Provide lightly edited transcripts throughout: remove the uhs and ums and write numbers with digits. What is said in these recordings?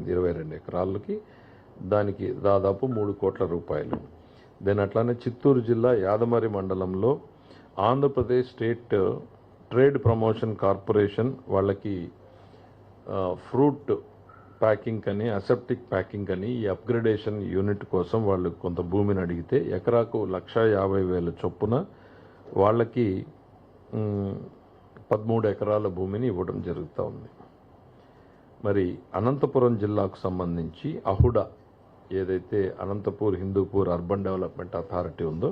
జరిగింది 22 ఎకరాలకి. దానికి దాదాపు 3 కోట్ల రూపాయలు. దెన్ అట్లానే చిత్తూరు జిల్లా యాదమరి మండలంలో Andhra Pradesh state trade promotion corporation వాళ్ళకి ఫ్రూట్ ప్యాకింగ్ అని, అసెప్టిక్ ప్యాకింగ్ అని ఈ అప్గ్రేడేషన్ యూనిట్ కోసం వాళ్ళు కొంత భూమిని అడిగితే ఎకరాకు 1,50,000 చొప్పున వాళ్ళకి 13 ఎకరాల భూమిని ఇవ్వడం జరుగుతూ ఉంది. మరి అనంతపురం జిల్లాకు సంబంధించి అహుడా ఏదైతే Anantapur Hindupur urban development authority ఉందో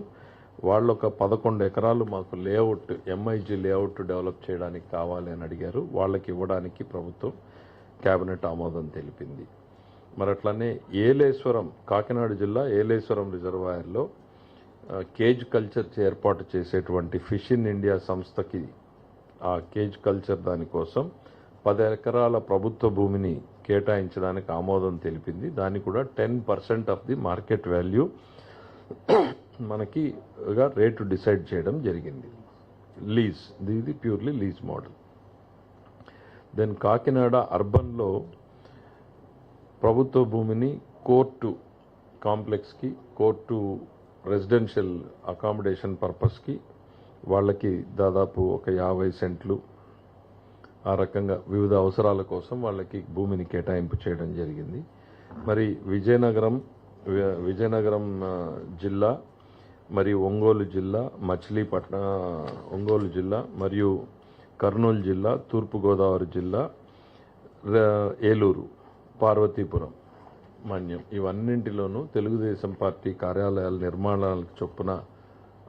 వాళ్ళు ఒక 11 ఎకరాలు మాకు లేఅవుట్ ఎంఐజీ లేఅవుట్ డెవలప్ చేయడానికి కావాలి అని అడిగారు. వాళ్ళకి ఇవ్వడానికి ప్రభుత్వం కేబినెట్ ఆమోదం తెలిపింది. మరి అట్లానే ఏలేశ్వరం, కాకినాడ జిల్లా ఏలేశ్వరం రిజర్వాయర్లో కేజ్ కల్చర్ ఏర్పాటు చేసేటువంటి ఫిష్ ఇన్ ఇండియా సంస్థకి ఆ కేజ్ కల్చర్ దానికోసం 10 ఎకరాల ప్రభుత్వ భూమిని కేటాయించడానికి ఆమోదం తెలిపింది. దాన్ని కూడా 10% ఆఫ్ ది మార్కెట్ వాల్యూ మనకి రేటు డిసైడ్ చేయడం జరిగింది. లీజ్, ఇది purely lease model. Then Kakinada అర్బన్లో ప్రభుత్వ భూమిని కోర్టు కాంప్లెక్స్కి, కోర్టు రెసిడెన్షియల్ అకామిడేషన్ పర్పస్కి వాళ్ళకి దాదాపు ఒక 50 సెంట్లు ఆ రకంగా వివిధ అవసరాల కోసం వాళ్ళకి భూమిని కేటాయింపు చేయడం జరిగింది. మరి విజయనగరం జిల్లా మరియు ఒంగోలు జిల్లా, మచిలీపట్నం ఒంగోలు జిల్లా మరియు కర్నూలు జిల్లా, తూర్పుగోదావరి జిల్లా, ఏలూరు, పార్వతీపురం, మన్యం ఇవన్నింటిలోనూ తెలుగుదేశం పార్టీ కార్యాలయాల నిర్మాణాలకు చొప్పున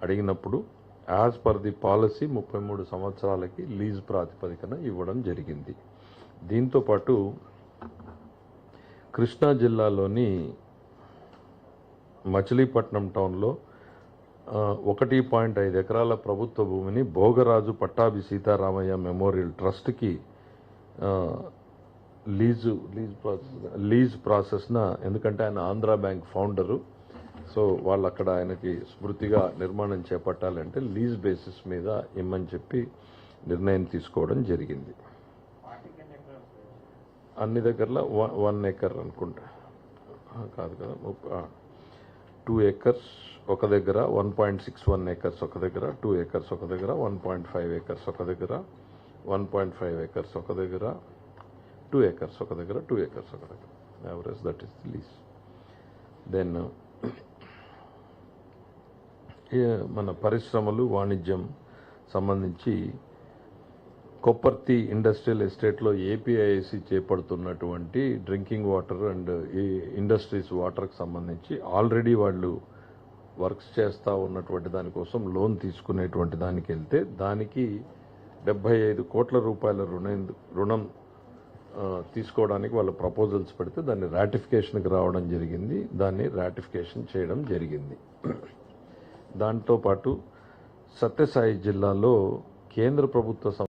అడిగినప్పుడు యాజ్ పర్ ది పాలసీ 33 సంవత్సరాలకి లీజ్ ప్రాతిపదికన ఇవ్వడం జరిగింది. దీంతోపాటు కృష్ణా జిల్లాలోని మచిలీపట్నం టౌన్లో 1.5 ఎకరాల ప్రభుత్వ భూమిని భోగరాజు పట్టాభి సీతారామయ్య మెమోరియల్ ట్రస్ట్కి లీజ్ ప్రాసెస్న, ఎందుకంటే ఆయన ఆంధ్రా బ్యాంక్ ఫౌండరు, సో వాళ్ళు అక్కడ ఆయనకి స్మృతిగా నిర్మాణం చేపట్టాలంటే లీజ్ బేసిస్ మీద ఇమ్మని చెప్పి నిర్ణయం తీసుకోవడం జరిగింది. అన్ని దగ్గరలో 1 ఎకర్ అనుకుంటా, కాదు కదా, 2 ఎకర్స్ ఒక దగ్గర, 1.61 ఎకర్స్ ఒక దగ్గర, 2 ఎకర్స్ ఒక దగ్గర, 1.5 ఎకర్స్ ఒక దగ్గర, 1.5 ఎకర్స్ ఒక దగ్గర, 2 ఎకర్స్ ఒక దగ్గర, 2 ఎకర్స్ ఒక దగ్గర, average that is the lease. Then మన పరిశ్రమలు, వాణిజ్యం సంబంధించి కొప్పర్తి ఇండస్ట్రియల్ ఎస్టేట్లో ఏపీఐఐసి చేపడుతున్నటువంటి డ్రింకింగ్ వాటర్ అండ్ ఈ ఇండస్ట్రీస్ వాటర్కి సంబంధించి ఆల్రెడీ వాళ్ళు వర్క్స్ చేస్తూ ఉన్నటువంటి దానికోసం లోన్ తీసుకునేటువంటి దానికి వెళ్తే దానికి 75 కోట్ల రూపాయల రుణం తీసుకోవడానికి వాళ్ళు ప్రపోజల్స్ పెడితే దాన్ని రాటిఫికేషన్కి రావడం జరిగింది. దాన్ని రాటిఫికేషన్ చేయడం జరిగింది. దాంతోపాటు సత్యసాయి జిల్లాలో కేంద్ర ప్రభుత్వ